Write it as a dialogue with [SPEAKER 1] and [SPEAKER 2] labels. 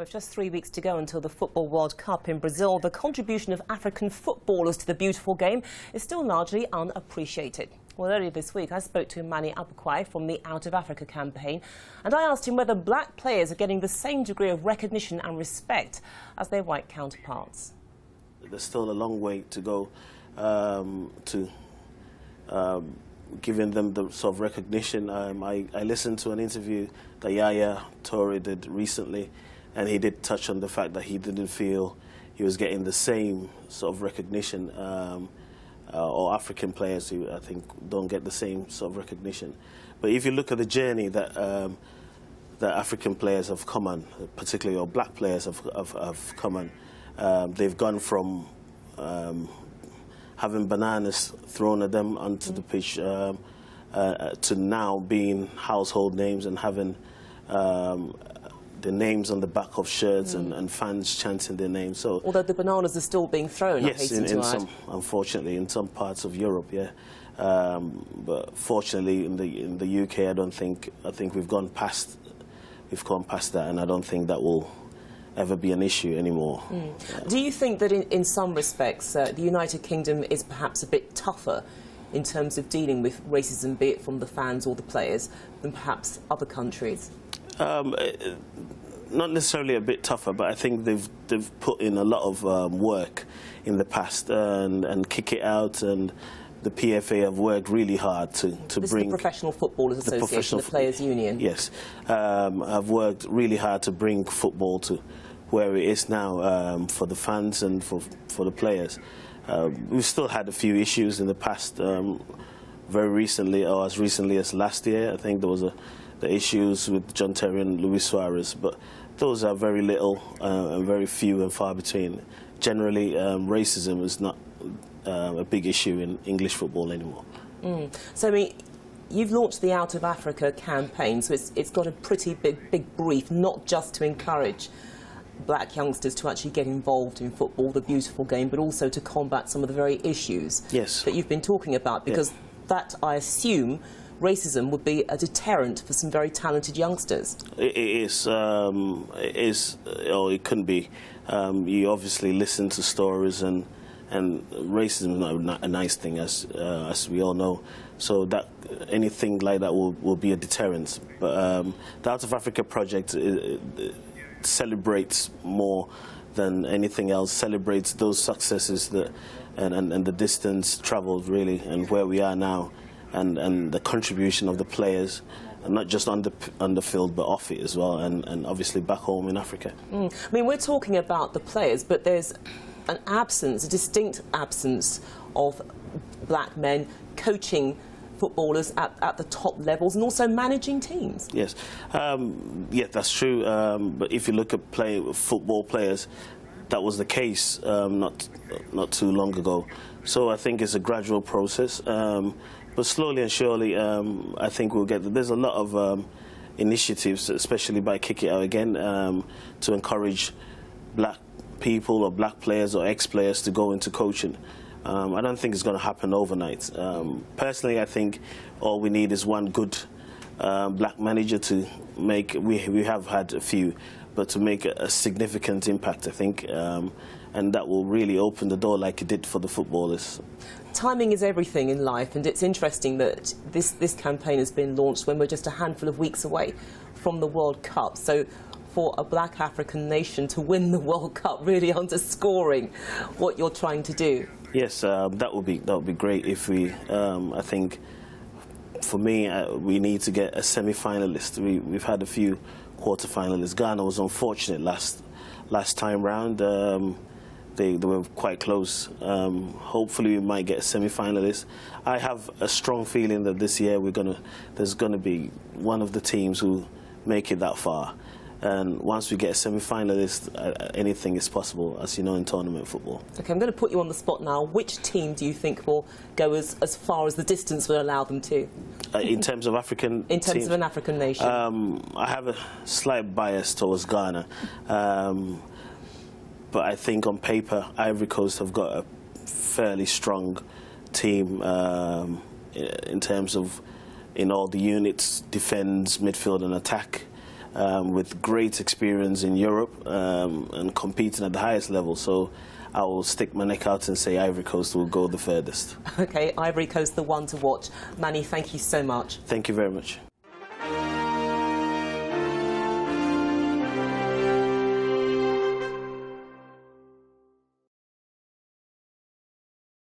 [SPEAKER 1] with just 3 weeks to go until the Football World Cup in Brazil, the contribution of African footballers to the beautiful game is still largely unappreciated. Well, earlier this week, I spoke to Manny Abbeyquaye from the Out of Africa campaign, and I asked him whether black players are getting the same degree of recognition and respect as their white counterparts.
[SPEAKER 2] There's still a long way to go to giving them the sort of recognition. I listened to an interview that Yaya Toure did recently, and he did touch on the fact that he didn't feel he was getting the same sort of recognition, or African players who I think don't get the same sort of recognition. But if you look at the journey that that African players have come on, particularly or black players have come on, they've gone from having bananas thrown at them onto the pitch to now being household names and having the names on the back of shirts and fans chanting their names. So, although the bananas are still being thrown, yes, unfortunately, in some parts of Europe, yeah. But fortunately, in the UK, I think we've gone past that, and I don't think that will ever be an issue anymore.
[SPEAKER 1] Do you think that in some respects the United Kingdom is perhaps a bit tougher in terms of dealing with racism, be it from the fans or the players, than perhaps other countries?
[SPEAKER 2] Not necessarily a bit tougher, but I think they've put in a lot of work in the past, and Kick It Out and the PFA have worked really hard to bring
[SPEAKER 1] the Professional Footballers Association, the Players Union.
[SPEAKER 2] Yes, have worked really hard to bring football to where it is now, for the fans and for the players. We've still had a few issues in the past. Very recently, or as recently as last year, I think there was the issues with John Terry and Luis Suarez, but those are very little and very few and far between. Generally, racism is not a big issue in English football anymore.
[SPEAKER 1] So, I mean, you've launched the Out of Africa campaign, so it's got a pretty big brief, not just to encourage black youngsters to actually get involved in football, the beautiful game, but also to combat some of the very issues that you've been talking about, because that, I assume, racism would be a deterrent for some very talented youngsters.
[SPEAKER 2] It is, or it couldn't be. You obviously listen to stories, and racism is not a nice thing, as we all know. So that anything like that will be a deterrent. But the Out of Africa project celebrates more than anything else. Celebrates those successes and the distance travelled, really, and where we are now, and the contribution of the players, and not just on the field but off it as well, and obviously back home in Africa.
[SPEAKER 1] I mean, we're talking about the players, but there's an absence, a distinct absence of black men coaching footballers at the top levels and also managing teams.
[SPEAKER 2] Yes, yeah, that's true. But if you look at football players, that was the case not too long ago. So I think it's a gradual process. But slowly and surely, I think we'll get there. There's a lot of initiatives, especially by Kick It Out again, to encourage black people or black players or ex-players to go into coaching. I don't think it's going to happen overnight. Personally, I think all we need is one good black manager to make. We have had a few, but to make a significant impact, I think, and that will really open the door like it did for the footballers.
[SPEAKER 1] Timing is everything in life, and it's interesting that this campaign has been launched when we're just a handful of weeks away from the World Cup. So for a black African nation to win the World Cup, really underscoring what you're trying to do.
[SPEAKER 2] Yes, that would be great if we. I think, for me, we need to get a semi-finalist. We've had a few quarter-finalists. Ghana was unfortunate last time round. They were quite close. Hopefully, we might get a semi-finalist. I have a strong feeling that this year there's gonna be one of the teams who make it that far. And once we get a semi-finalist, anything is possible, as you know, in tournament football.
[SPEAKER 1] OK, I'm going to put you on the spot now. Which team do you think will go as far as the distance will allow them to?
[SPEAKER 2] In terms of African
[SPEAKER 1] In terms of an African nation?
[SPEAKER 2] I have a slight bias towards Ghana. But I think on paper, Ivory Coast have got a fairly strong team in terms of, in all the units, defence, midfield and attack. with great experience in Europe and competing at the highest level. So I will stick my neck out and say Ivory Coast will go the furthest.
[SPEAKER 1] OK, Ivory Coast, the one to watch. Manny, thank you so much.
[SPEAKER 2] Thank you very much.